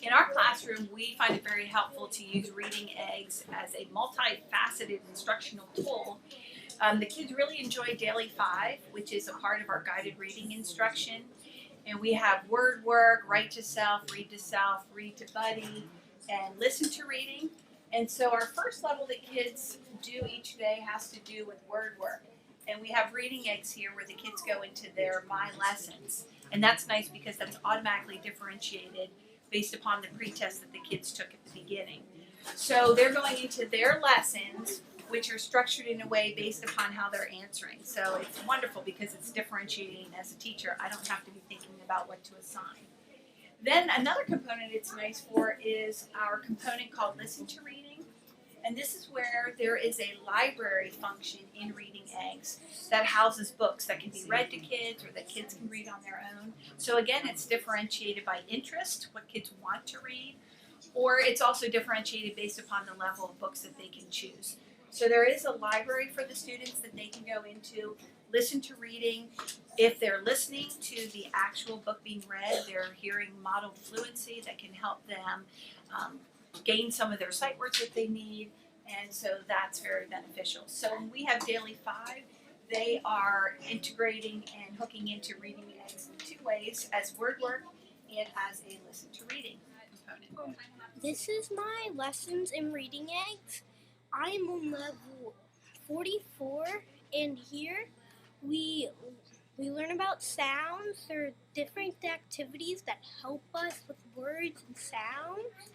In our classroom, we find it very helpful to use reading eggs as a multifaceted instructional tool. The kids really enjoy Daily 5, which is a part of our guided reading instruction. And we have word work, write to self, read to buddy, and listen to reading. And so our first level that kids do each day has to do with word work. And we have reading eggs here where the kids go into their My Lessons. And that's nice because that's automatically differentiated based upon the pretest that the kids took at the beginning. So they're going into their lessons, which are structured in a way based upon how they're answering. So it's wonderful because it's differentiating as a teacher. I don't have to be thinking about what to assign. Then another component it's nice for is our component called Listen to Reading. And this is where there is a library function in Reading Eggs that houses books that can be read to kids or that kids can read on their own. So again, it's differentiated by interest, what kids want to read, or it's also differentiated based upon the level of books that they can choose. So there is a library for the students that they can go into, listen to reading. If they're listening to the actual book being read, they're hearing modeled fluency that can help them gain some of their sight words that they need, and so that's very beneficial. So when we have Daily 5, they are integrating and hooking into Reading Eggs in two ways, as word work and as a listen to reading component. This is my lessons in Reading Eggs. I'm on level 44, and here we learn about sounds. There are different activities that help us with words and sounds.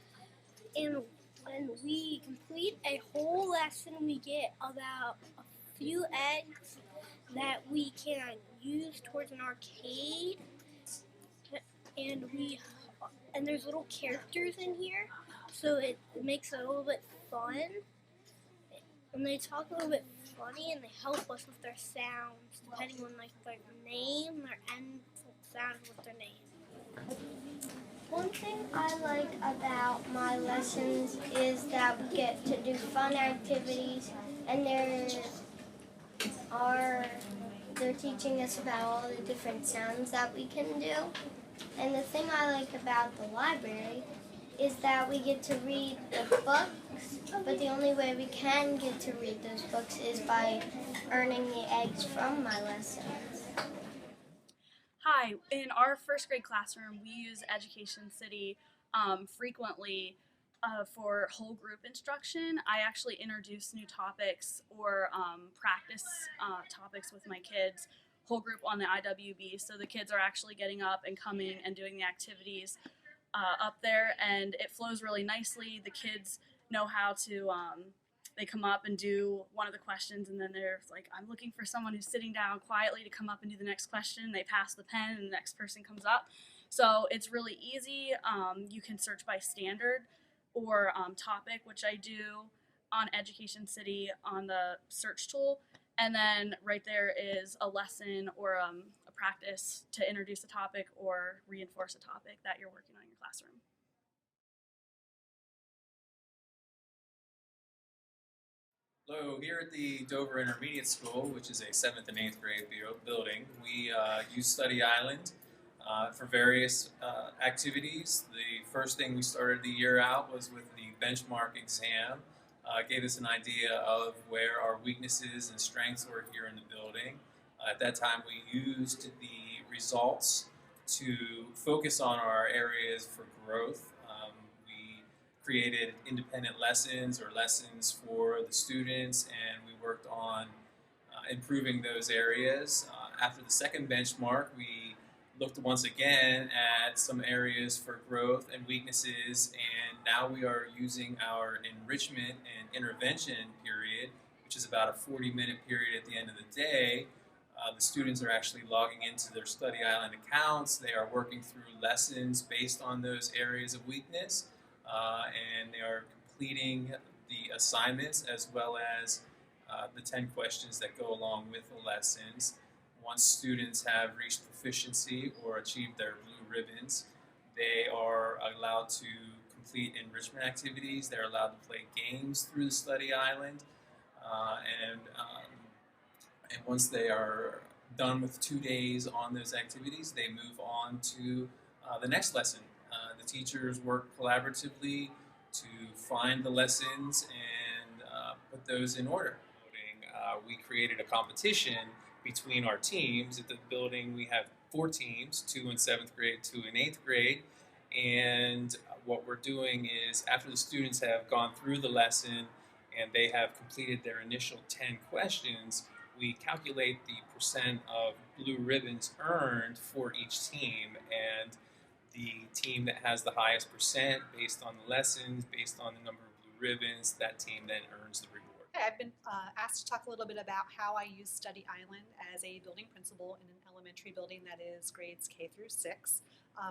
And when we complete a whole lesson, we get about a few eggs that we can use towards an arcade. And there's little characters in here, so it makes it a little bit fun. And they talk a little bit funny, and they help us with their sounds, depending on like their name, their end sound with their name. One thing I like about my lessons is that we get to do fun activities, and they're teaching us about all the different sounds that we can do. And the thing I like about the library is that we get to read the books, but the only way we can get to read those books is by earning the eggs from my lessons. Hi, in our first grade classroom, we use Education City frequently for whole group instruction. I actually introduce new topics or practice topics with my kids, whole group on the IWB, so the kids are actually getting up and coming and doing the activities up there, and it flows really nicely. The kids know how to they come up and do one of the questions, and then they're like, I'm looking for someone who's sitting down quietly to come up and do the next question. They pass the pen and the next person comes up. So it's really easy. You can search by standard or topic, which I do on Education City on the search tool. And then right there is a lesson or a practice to introduce a topic or reinforce a topic that you're working on in your classroom. Hello, here at the Dover Intermediate School, which is a 7th and 8th grade building, we use Study Island for various activities. The first thing we started the year out was with the benchmark exam. Gave us an idea of where our weaknesses and strengths were here in the building. At that time, we used the results to focus on our areas for growth. We created independent lessons or lessons for the students, and we worked on improving those areas. After the second benchmark, we looked once again at some areas for growth and weaknesses, and now we are using our enrichment and intervention period, which is about a 40-minute period at the end of the day. The students are actually logging into their Study Island accounts. They are working through lessons based on those areas of weakness, and they are completing the assignments as well as the 10 questions that go along with the lessons. Once students have reached proficiency or achieved their blue ribbons, they are allowed to complete enrichment activities. They're allowed to play games through the Study Island, and once they are done with 2 days on those activities, they move on to the next lesson. The teachers work collaboratively to find the lessons and put those in order. We created a competition between our teams. At the building, we have 4 teams, 2 in 7th grade, 2 in 8th grade. And what we're doing is, after the students have gone through the lesson and they have completed their initial 10 questions, we calculate the percent of blue ribbons earned for each team. And the team that has the highest percent based on the lessons, based on the number of blue ribbons, that team then earns the reward. I've been asked to talk a little bit about how I use Study Island as a building principal in an elementary building that is grades K through 6.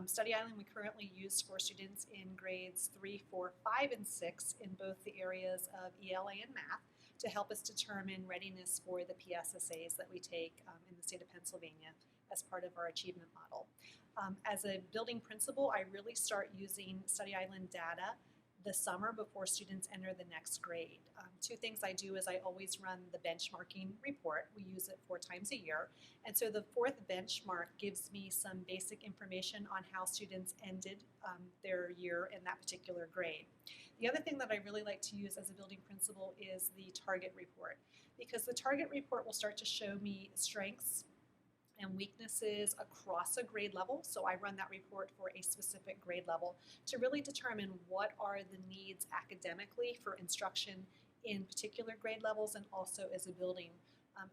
Study Island we currently use for students in grades 3, 4, 5, and 6 in both the areas of ELA and math to help us determine readiness for the PSSAs that we take in the state of Pennsylvania as part of our achievement model. As a building principal, I really start using Study Island data the summer before students enter the next grade. 2 things I do is I always run the benchmarking report. We use it 4 times a year. And so the 4th benchmark gives me some basic information on how students ended their year in that particular grade. The other thing that I really like to use as a building principal is the target report, because the target report will start to show me strengths and weaknesses across a grade level. So I run that report for a specific grade level to really determine what are the needs academically for instruction in particular grade levels and also as a building.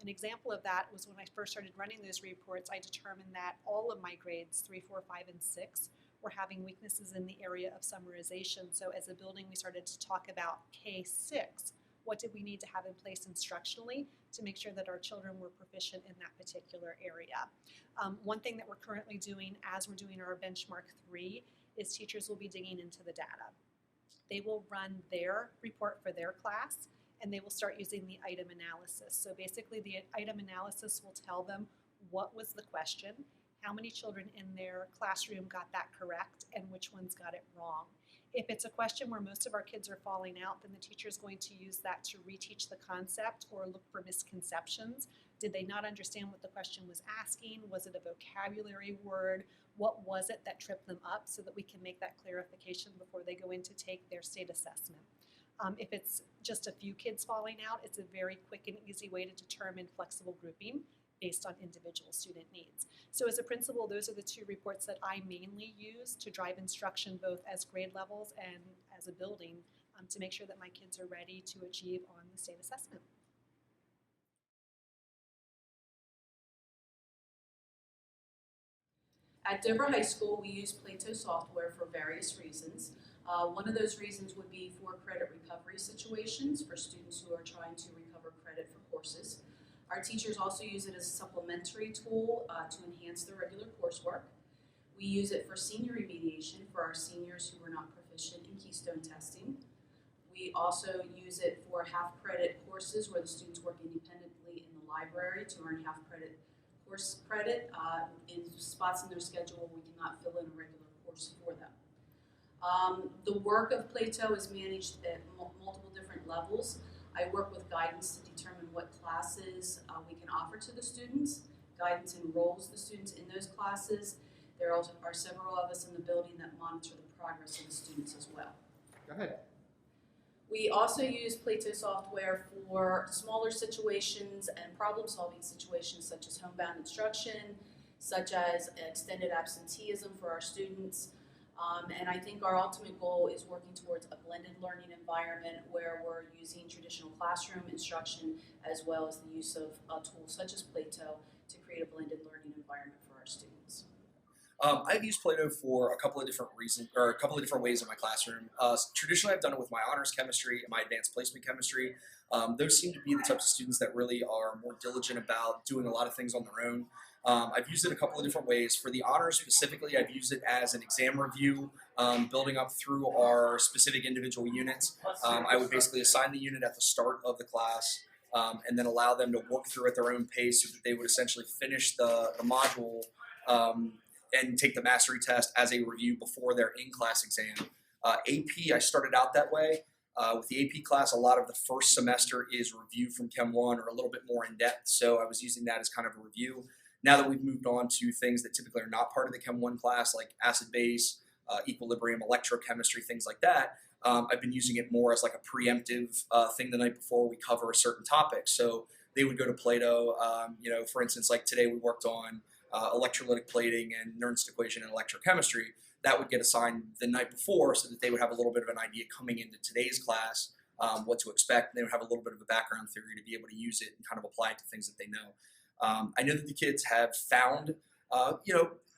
An example of that was when I first started running those reports, I determined that all of my grades, 3, 4, 5, and 6, were having weaknesses in the area of summarization. So as a building, we started to talk about K6. What did we need to have in place instructionally to make sure that our children were proficient in that particular area? One thing that we're currently doing as we're doing our benchmark 3 is teachers will be digging into the data. They will run their report for their class and they will start using the item analysis. So basically the item analysis will tell them what was the question, how many children in their classroom got that correct, and which ones got it wrong. If it's a question where most of our kids are falling out, then the teacher is going to use that to reteach the concept or look for misconceptions. Did they not understand what the question was asking? Was it a vocabulary word? What was it that tripped them up, so that we can make that clarification before they go in to take their state assessment? If it's just a few kids falling out, it's a very quick and easy way to determine flexible grouping based on individual student needs. So as a principal, those are the 2 reports that I mainly use to drive instruction both as grade levels and as a building to make sure that my kids are ready to achieve on the state assessment. At Dover High School, we use Plato software for various reasons. One of those reasons would be for credit recovery situations for students who are trying to recover credit for courses. Our teachers also use it as a supplementary tool to enhance their regular coursework. We use it for senior remediation for our seniors who are not proficient in Keystone testing. We also use it for half-credit courses where the students work independently in the library to earn half-credit course credit in spots in their schedule where we cannot fill in a regular course for them. The work of Plato is managed at multiple different levels. I work with guidance to determine what classes we can offer to the students. Guidance enrolls the students in those classes. There also are several of us in the building that monitor the progress of the students as well. Go ahead. We also use Plato software for smaller situations and problem-solving situations such as homebound instruction, such as extended absenteeism for our students. And I think our ultimate goal is working towards a blended learning environment where we're using traditional classroom instruction as well as the use of tools such as Plato to create a blended learning environment for our students. I've used Plato for a couple of different reasons, or a couple of different ways in my classroom. Traditionally, I've done it with my honors chemistry and my advanced placement chemistry. Those seem to be the types of students that really are more diligent about doing a lot of things on their own. I've used it a couple of different ways. For the honors specifically, I've used it as an exam review, building up through our specific individual units. I would basically assign the unit at the start of the class and then allow them to work through at their own pace so that they would essentially finish the module and take the mastery test as a review before their in-class exam. AP, I started out that way. With the AP class, a lot of the first semester is review from Chem 1 or a little bit more in depth, so I was using that as kind of a review. Now that we've moved on to things that typically are not part of the Chem 1 class, like acid base, equilibrium, electrochemistry, things like that. I've been using it more as like a preemptive thing the night before we cover a certain topic. So they would go to Plato. For instance, like today we worked on electrolytic plating and Nernst equation and electrochemistry. That would get assigned the night before so that they would have a little bit of an idea coming into today's class, what to expect. And they would have a little bit of a background theory to be able to use it and kind of apply it to things that they know. I know that the kids have found, a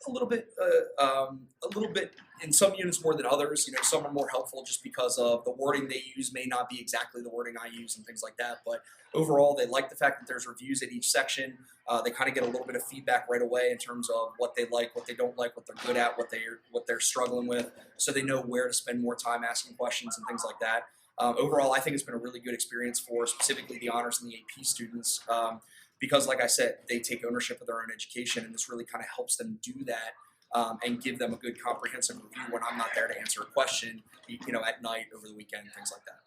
little bit in some units more than others. Some are more helpful just because of the wording they use may not be exactly the wording I use and things like that. But overall, they like the fact that there's reviews at each section. They kind of get a little bit of feedback right away in terms of what they like, what they don't like, what they're good at, what they're struggling with, so they know where to spend more time asking questions and things like that. Overall, I think it's been a really good experience for specifically the honors and the AP students. Because, like I said, they take ownership of their own education, and this really kind of helps them do that and give them a good comprehensive review when I'm not there to answer a question, at night, over the weekend, things like that.